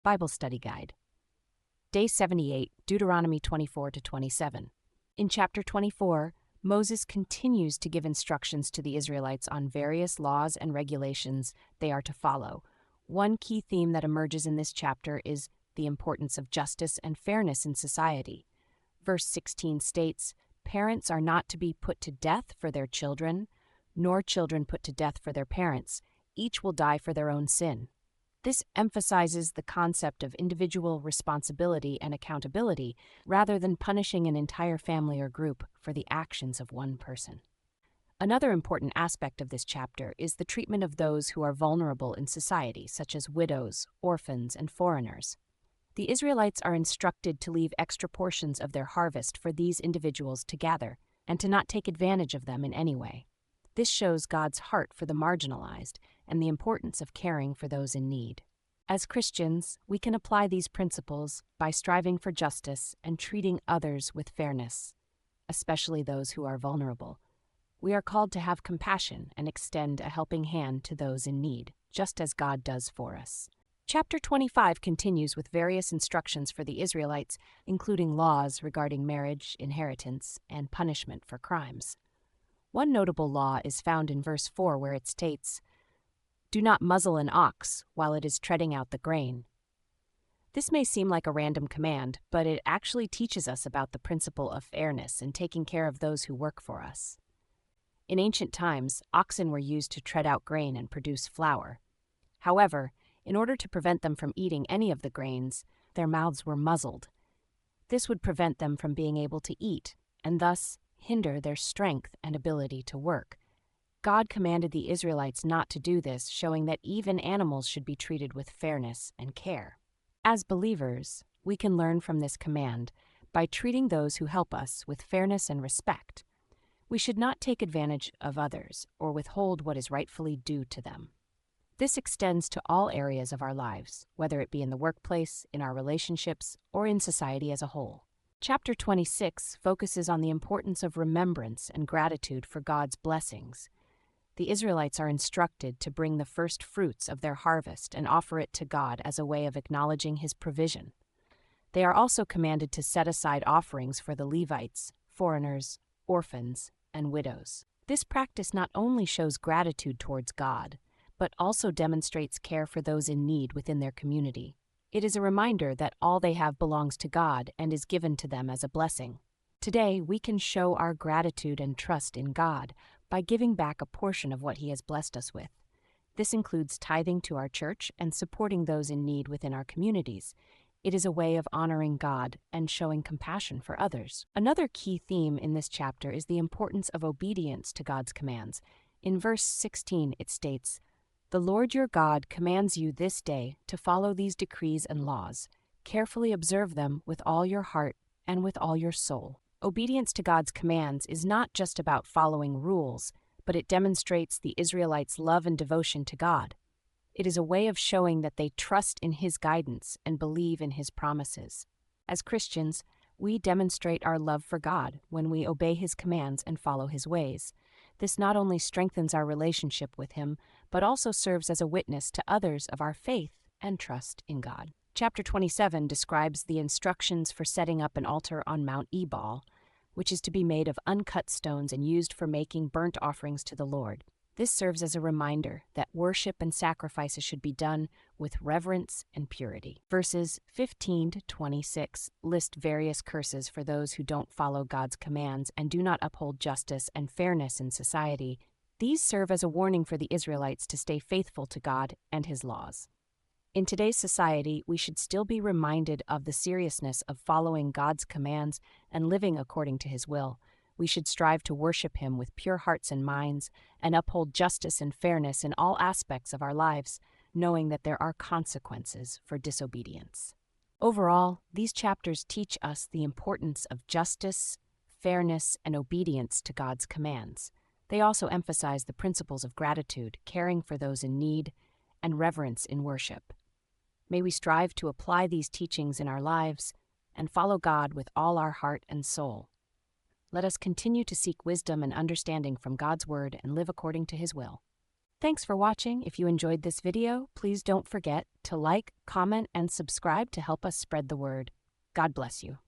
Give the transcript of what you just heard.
Bible Study Guide. Day 78, Deuteronomy 24-27. In chapter 24, Moses continues to give instructions to the Israelites on various laws and regulations they are to follow. One key theme that emerges in this chapter is the importance of justice and fairness in society. Verse 16 states, "Parents are not to be put to death for their children, nor children put to death for their parents. Each will die for their own sin." This emphasizes the concept of individual responsibility and accountability rather than punishing an entire family or group for the actions of one person. Another important aspect of this chapter is the treatment of those who are vulnerable in society, such as widows, orphans, and foreigners. The Israelites are instructed to leave extra portions of their harvest for these individuals to gather and to not take advantage of them in any way. This shows God's heart for the marginalized and the importance of caring for those in need. As Christians, we can apply these principles by striving for justice and treating others with fairness, especially those who are vulnerable. We are called to have compassion and extend a helping hand to those in need, just as God does for us. Chapter 25 continues with various instructions for the Israelites, including laws regarding marriage, inheritance, and punishment for crimes. One notable law is found in verse 4 where it states, "Do not muzzle an ox while it is treading out the grain." This may seem like a random command, but it actually teaches us about the principle of fairness and taking care of those who work for us. In ancient times, oxen were used to tread out grain and produce flour. However, in order to prevent them from eating any of the grains, their mouths were muzzled. This would prevent them from being able to eat, and thus hinder their strength and ability to work. God commanded the Israelites not to do this, showing that even animals should be treated with fairness and care. As believers, we can learn from this command by treating those who help us with fairness and respect. We should not take advantage of others or withhold what is rightfully due to them. This extends to all areas of our lives, whether it be in the workplace, in our relationships, or in society as a whole. Chapter 26 focuses on the importance of remembrance and gratitude for God's blessings. The Israelites are instructed to bring the first fruits of their harvest and offer it to God as a way of acknowledging His provision. They are also commanded to set aside offerings for the Levites, foreigners, orphans, and widows. This practice not only shows gratitude towards God, but also demonstrates care for those in need within their community. It is a reminder that all they have belongs to God and is given to them as a blessing. Today, we can show our gratitude and trust in God by giving back a portion of what He has blessed us with. This includes tithing to our church and supporting those in need within our communities. It is a way of honoring God and showing compassion for others. Another key theme in this chapter is the importance of obedience to God's commands. In verse 16, it states, "The Lord your God commands you this day to follow these decrees and laws. Carefully observe them with all your heart and with all your soul." Obedience to God's commands is not just about following rules, but it demonstrates the Israelites' love and devotion to God. It is a way of showing that they trust in His guidance and believe in His promises. As Christians, we demonstrate our love for God when we obey His commands and follow His ways. This not only strengthens our relationship with Him, but also serves as a witness to others of our faith and trust in God. Chapter 27 describes the instructions for setting up an altar on Mount Ebal, which is to be made of uncut stones and used for making burnt offerings to the Lord. This serves as a reminder that worship and sacrifices should be done with reverence and purity. Verses 15-26 list various curses for those who don't follow God's commands and do not uphold justice and fairness in society. These serve as a warning for the Israelites to stay faithful to God and His laws. In today's society, we should still be reminded of the seriousness of following God's commands and living according to His will. We should strive to worship Him with pure hearts and minds and uphold justice and fairness in all aspects of our lives, knowing that there are consequences for disobedience. Overall, these chapters teach us the importance of justice, fairness, and obedience to God's commands. They also emphasize the principles of gratitude, caring for those in need, and reverence in worship. May we strive to apply these teachings in our lives and follow God with all our heart and soul. Let us continue to seek wisdom and understanding from God's Word and live according to His will. Thanks for watching. If you enjoyed this video, please don't forget to like, comment, and subscribe to help us spread the word. God bless you.